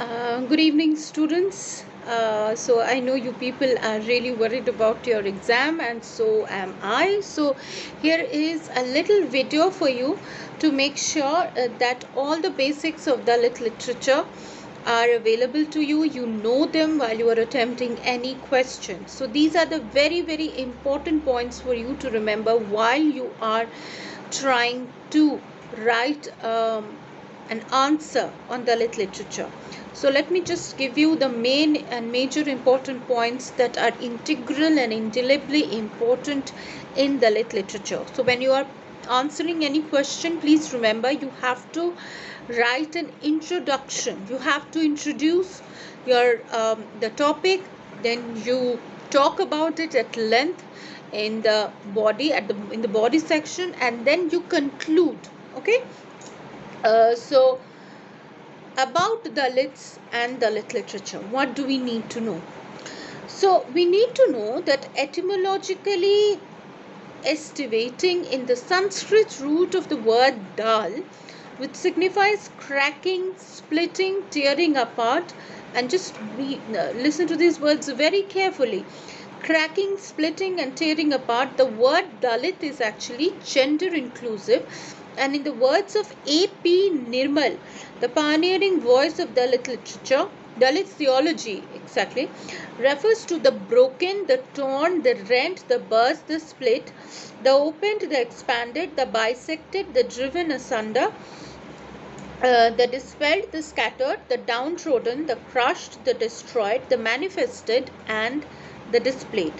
Good evening, students. So I know you people are really worried about your exam, and so am I. So here is a little video for you to make sure that all the basics of Dalit literature are available to you. You know them while you are attempting any question. So these are the very important points for you to remember while you are trying to write an answer on Dalit literature. So let me just give you the main and major important points that are integral and indelibly important in Dalit literature. So when you are answering any question, please remember you have to write an introduction. You have to introduce your the topic, then you talk about it at length in the body in the body section, and then you conclude. Okay. So about Dalits and Dalit literature, what do we need to know? So we need to know that etymologically estivating in the Sanskrit root of the word dal, which signifies cracking, splitting, tearing apart, and just listen to these words very carefully. Cracking, splitting, and tearing apart, the word Dalit is actually gender inclusive, and in the words of A.P. Nirmal, the pioneering voice of Dalit literature, Dalit theology exactly, refers to the broken, the torn, the rent, the burst, the split, the opened, the expanded, the bisected, the driven asunder, the dispelled, the scattered, the downtrodden, the crushed, the destroyed, the manifested, and the displayed.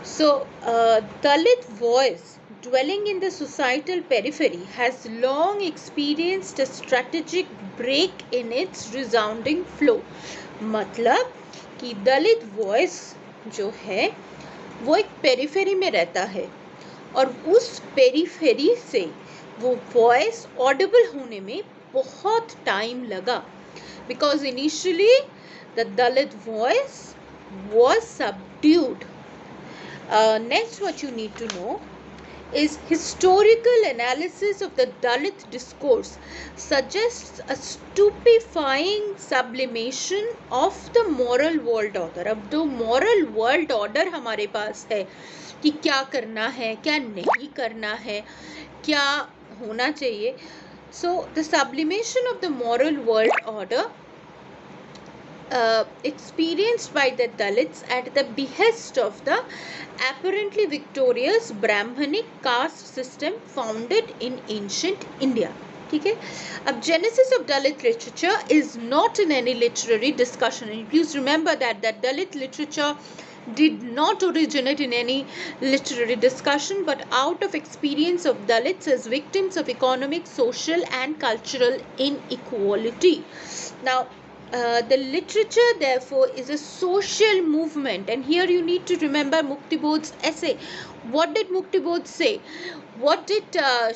So, Dalit voice dwelling in the societal periphery has long experienced a strategic break in its resounding flow. मतलब कि दलित voice जो है वो एक periphery में रहता है और उस पेरिफेरी से वो वॉइस ऑडिबल होने में बहुत टाइम लगा, because initially the Dalit voice was subdued. Next, what you need to know is historical analysis of the Dalit discourse suggests a stupefying sublimation of the moral world order. अब जो moral world order हमारे पास है कि क्या करना है, क्या नहीं करना है, क्या होना चाहिए. So the sublimation of the moral world order experienced by the Dalits at the behest of the apparently victorious Brahmanic caste system founded in ancient India. ठीक है. अब genesis of Dalit literature is not in any literary discussion, and please remember that Dalit literature did not originate in any literary discussion but out of experience of Dalits as victims of economic, social and cultural inequality. Now the literature therefore is a social movement, and here you need to remember Mukti Bodh's essay. What did Mukti Bodh say? What did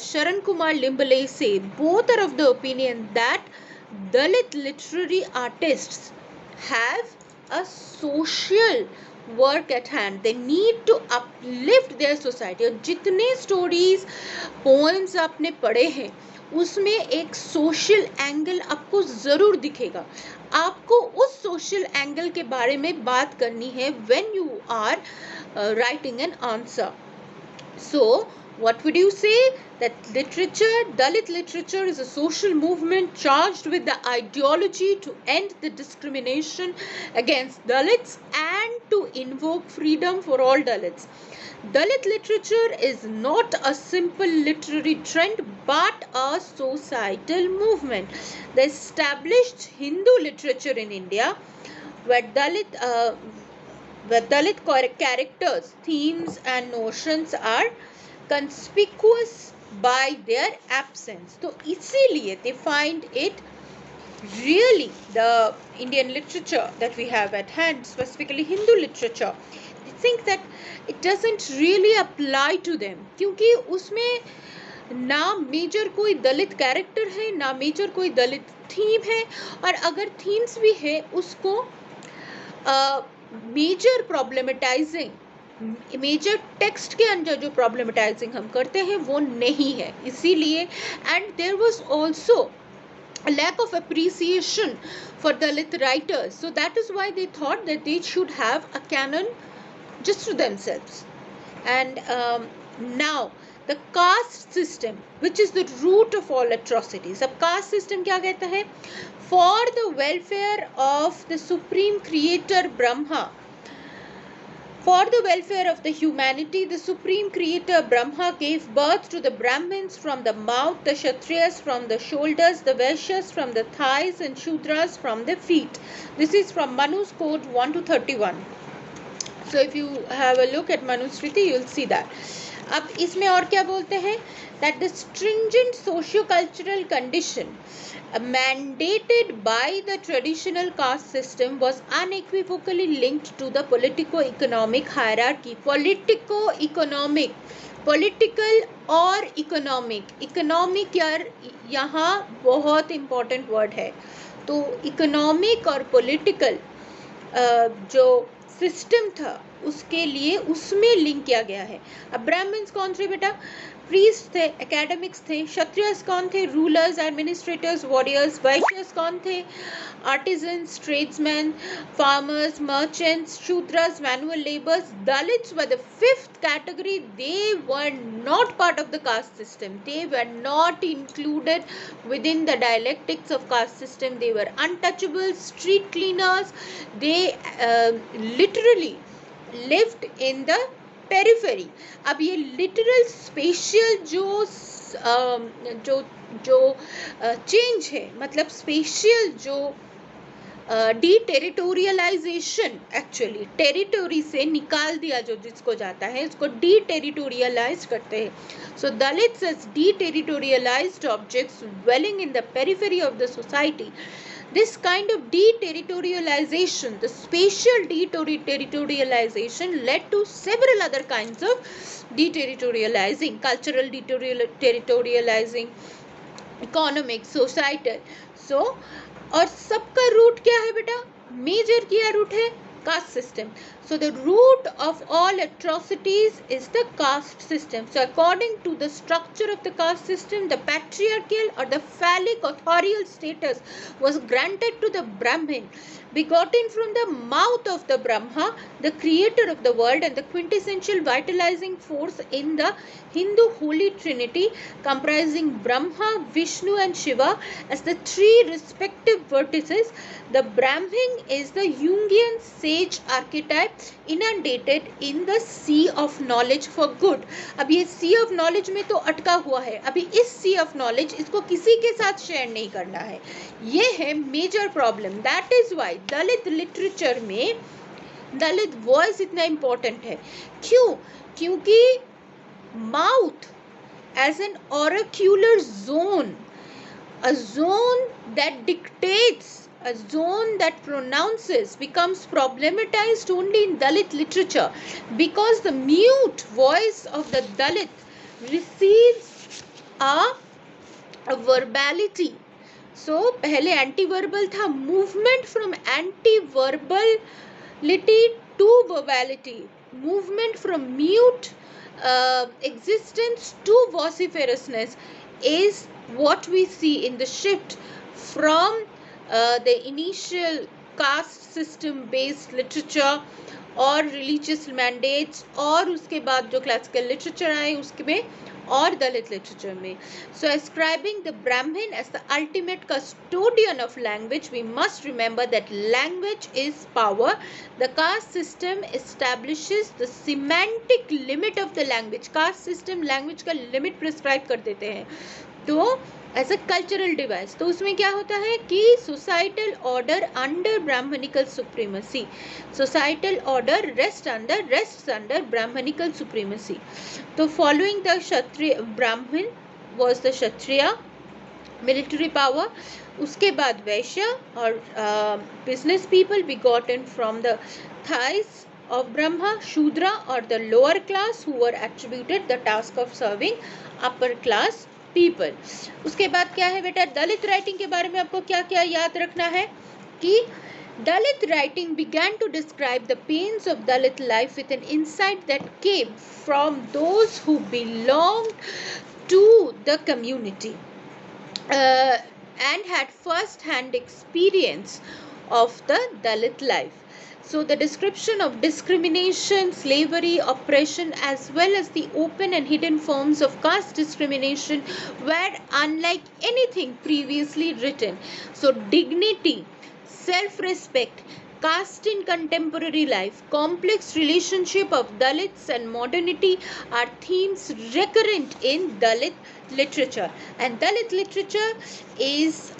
Sharan Kumar Limbalay say? Both are of the opinion that Dalit literary artists have a social work at hand. They need to uplift their society. और जितने stories, poems आपने पढ़े हैं उसमें एक social angle आपको ज़रूर दिखेगा. आपको उस सोशल एंगल के बारे में बात करनी है when you are writing an answer. So what would you say? That literature, Dalit literature, is a social movement charged with the ideology to end the discrimination against Dalits and to invoke freedom for all Dalits. Dalit literature is not a simple literary trend but a societal movement. The established Hindu literature in India, where Dalit characters, themes and notions are conspicuous by their absence. So इसीलिए they find it really, the Indian literature that we have at hand, specifically Hindu literature, they think that it doesn't really apply to them क्योंकि उसमें ना major कोई दलित character है, ना major कोई दलित theme है, और अगर थीम्स भी है उसको मेजर प्रॉब्लमेटाइजिंग, मेजर टेक्स्ट के अंदर जो प्रॉब्लमेटाइजिंग हम करते हैं वो नहीं है. इसीलिए and there was also a lack of appreciation for Dalit writers. So that is why they thought that they should have a canon just to themselves. And now the caste system, which is the root of all atrocities. अब caste system क्या कहता है? For the welfare of the supreme creator Brahma, for the welfare of the humanity, the supreme creator Brahma gave birth to the Brahmins from the mouth, the Kshatriyas from the shoulders, the Vaishyas from the thighs, and Shudras from the feet. This is from Manu's Code 1 to 31. So if you have a look at Manusmriti, you will see that. अब इसमें और क्या बोलते हैं? That the stringent socio-cultural condition mandated by the traditional caste system was unequivocally linked to the politico-economic hierarchy. Politico-economic, political और economic यार यहाँ बहुत important word है. तो economic और political जो सिस्टम था उसके लिए उसमें लिंक किया गया है. अब ब्राह्मण्स कौन थे बेटा? प्रीस्ट थे, एकेडमिक्स थे. क्षत्रियस कौन थे? Rulers, administrators, warriors. वैश्यस कौन थे? Artisans, tradesman, farmers, merchants. Shudras, manual labours. Dalits were the fifth category. They were not part of the caste system. They were not included within the dialectics of caste system. They were untouchable, street cleaners. They literally lived in the periphery. अब ये literal spatial जो change है, मतलब spatial जो डिटेरिटोरियलाइजेशन, actually territory से निकाल दिया जो जिसको जाता है उसको डिटेरिटोरियलाइज करते हैं. So Dalits as deterritorialised objects dwelling in the periphery of the society. This kind of deterritorialization, the spatial deterritorialization, led to several other kinds of deterritorializing, cultural deterritorializing, economic, societal. So और सबका root क्या है बेटा? Major क्या root है? caste system. So the root of all atrocities is the caste system. So according to the structure of the caste system, the patriarchal or the phallic authorial status was granted to the Brahmin, begotten from the mouth of the Brahma, the creator of the world and the quintessential vitalizing force in the Hindu Holy Trinity, comprising Brahma, Vishnu and Shiva as the three respective vertices. The Brahmin is the Jungian sage archetype inundated in the sea of knowledge for good. अब ये sea of knowledge में तो अटका हुआ है. अभी इस sea of knowledge इसको किसी के साथ शेयर नहीं करना है. ये है major problem. That is why Dalit literature में दलित वॉइस इतना इम्पोर्टेंट है. क्यों? क्योंकि mouth as an oracular zone, a zone that dictates, a zone that pronounces, becomes problematized only in Dalit literature because the mute voice of the Dalit receives a verbality. So पहले anti-verbal था. Movement from anti-verbality to verbality, movement from mute existence to vociferousness is what we see in the shift from the initial caste system based literature और religious mandates और उसके बाद जो classical literature आए उसमें और दलित लिटरेचर में. So ascribing the Brahmin as the ultimate custodian of language, we must remember that language is power. The caste system establishes the semantic limit of the language. Caste system language का limit prescribe कर देते हैं. तो as a cultural device. तो उसमें क्या होता है कि societal order under Brahmanical supremacy, societal order rest under Brahmanical supremacy. तो following the Kshatriya Brahmin was the Kshatriya military power. उसके बाद वैश्य और business people begotten from the thighs of Brahma, Shudra or the lower class who were attributed the task of serving upper class people. उसके बाद क्या है बेटा? दलित writing के बारे में आपको क्या क्या याद रखना है कि Dalit writing began to describe the pains of Dalit life with an insight that came from those who belonged to the community. and had first-hand experience of the Dalit life. So the description of discrimination, slavery, oppression, as well as the open and hidden forms of caste discrimination were unlike anything previously written. So dignity, self-respect, caste in contemporary life, complex relationship of Dalits and modernity are themes recurrent in Dalit literature. And Dalit literature is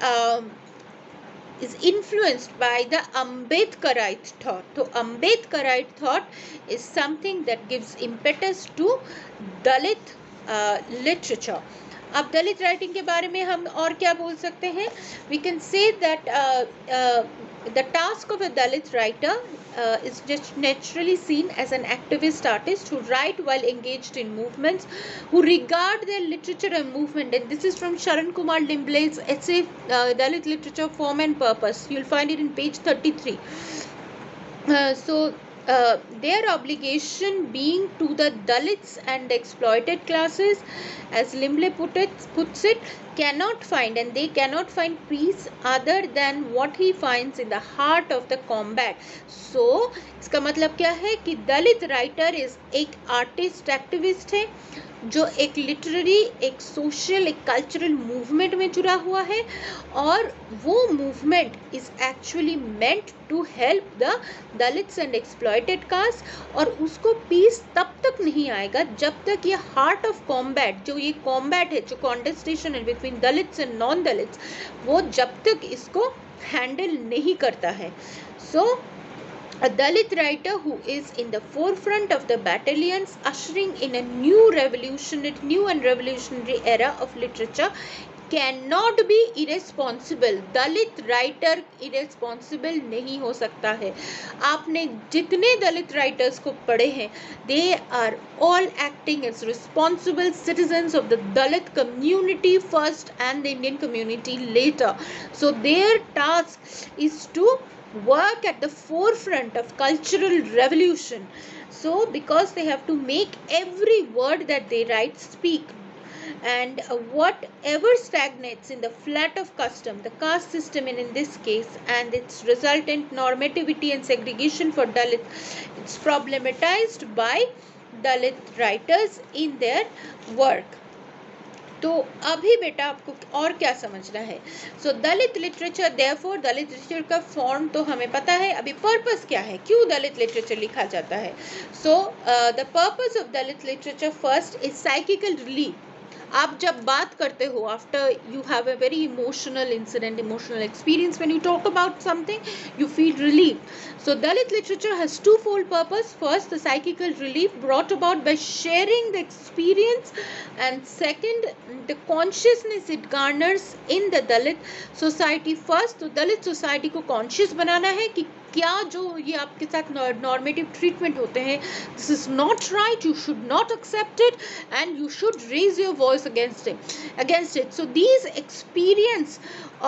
influenced by the Ambedkarite thought. So Ambedkarite thought is something that gives impetus to Dalit literature. अब दलित writing के बारे में हम और क्या बोल सकते हैं? We can say that the task of a Dalit writer is just naturally seen as an activist artist who write while engaged in movements, who regard their literature and movement. And this is from Sharan Kumar Limble's essay, Dalit Literature, Form and Purpose. You'll find it in page 33. Their obligation being to the Dalits and exploited classes, as Limble puts it, cannot find, and they cannot find peace other than what he finds in the heart of the combat. So इसका मतलब क्या है कि दलित writer एक artist activist है जो एक literary, एक सोशल, एक कल्चरल मूवमेंट में जुड़ा हुआ है, और वो movement is actually meant to help the Dalits and exploited caste, और उसको पीस तब तक नहीं आएगा जब तक ये हार्ट ऑफ कॉम्बैट, जो ये कॉम्बैट है, जो कॉन्टेस्टेशन है between Dalits and non Dalits, वो जब तक इसको हैंडल नहीं करता है. सो a Dalit writer who is in the forefront of the battalions, ushering in a new and revolutionary era of literature, cannot be irresponsible. Dalit writer irresponsible नहीं हो सकता है. आपने जितने दलित राइटर्स को पढ़े हैं, they are all acting as responsible citizens of the Dalit community first and the Indian community later. So their task is to work at the forefront of cultural revolution. So because they have to make every word that they write speak, and whatever stagnates in the flat of custom, the caste system in this case, and its resultant normativity and segregation for Dalit, it's problematized by Dalit writers in their work. तो अभी बेटा आपको और क्या समझना है? सो दलित literature, therefore दलित literature का form तो हमें पता है. अभी पर्पस क्या है, क्यों दलित लिटरेचर लिखा जाता है? So the purpose of Dalit literature first is psychical relief. आप जब बात करते हो, after you have a very emotional incident, emotional experience, when you talk about something, you feel relief. So Dalit literature has twofold purpose. First, the psychical relief brought about by sharing the experience, and second, the consciousness it garners in the Dalit society. First, तो Dalit society को conscious बनाना है कि क्या जो ये आपके साथ normative treatment होते हैं, this is not right, you should not accept it, and you should raise your voice against it. So these experience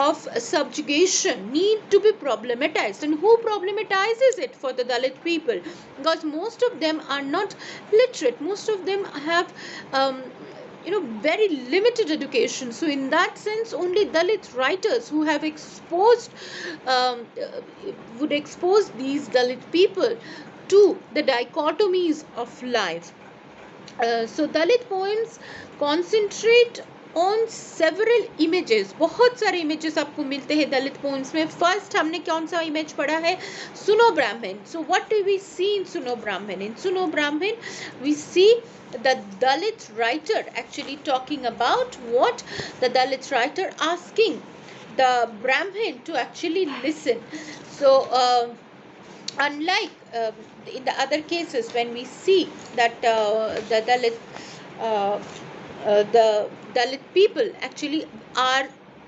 of subjugation need to be problematized. And who problematizes it for the Dalit people? Because most of them are not literate, most of them have very limited education. So in that sense, only Dalit writers who have would expose these Dalit people to the dichotomies of life. So Dalit poems concentrate on several images. बहुत सारे images आपको मिलते हैं दलित poems में. First हमने कौन सा image पढ़ा है? सुनो ब्राह्मण. So what do we see in सुनो ब्राह्मण? In सुनो ब्राह्मण we see the Dalit writer actually talking about what the Dalit writer asking the Brahmin to actually listen. So unlike in the other cases, when we see that the Dalit people actually are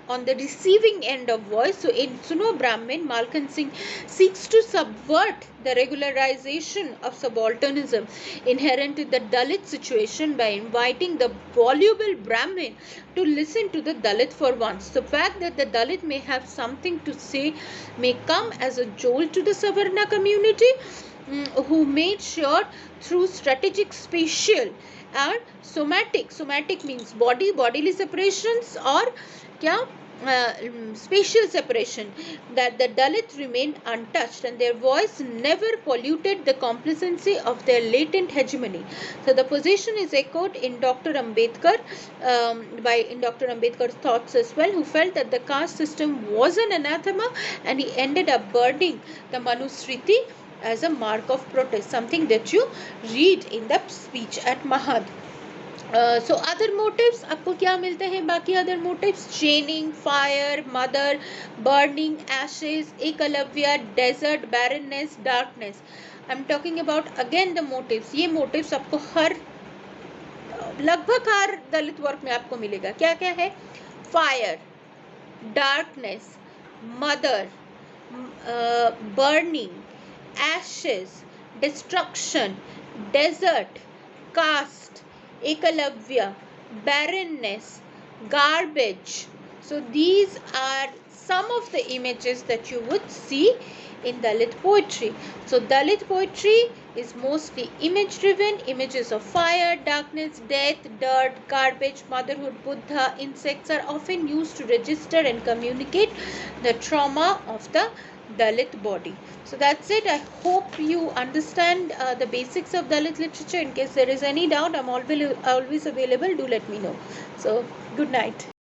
on the receiving end of voice. So in Suno Brahmin, Malkhan Singh seeks to subvert the regularization of subalternism inherent in the Dalit situation by inviting the voluble Brahmin to listen to the Dalit for once. The fact that the Dalit may have something to say may come as a jolt to the Savarna community, who made sure through strategic, spatial and somatic means bodily separations, or क्या spatial separation, that the Dalit remained untouched and their voice never polluted the complacency of their latent hegemony. So the position is echoed in Dr. Ambedkar, in Dr. Ambedkar's thoughts as well, who felt that the caste system was an anathema, and he ended up burning the Manusmriti as a mark of protest, something that you read in the speech at Mahad. So other motives आपको क्या मिलते हैं? बाकी other motives: chaining, fire, mother, burning, ashes, Eklavya, desert, barrenness, darkness. I'm talking about again the motives. ये motives आपको लगभग हर दलित work में आपको मिलेगा. क्या क्या है? Fire, darkness, mother, burning, ashes, destruction, desert, caste, ekalavya, barrenness, garbage. So these are some of the images that you would see in Dalit poetry. So Dalit poetry is mostly image driven. Images of fire, darkness, death, dirt, garbage, motherhood, Buddha, insects are often used to register and communicate the trauma of the Dalit body. So that's it. I hope you understand the basics of Dalit literature. In case there is any doubt, I'm always available. Do let me know. So good night.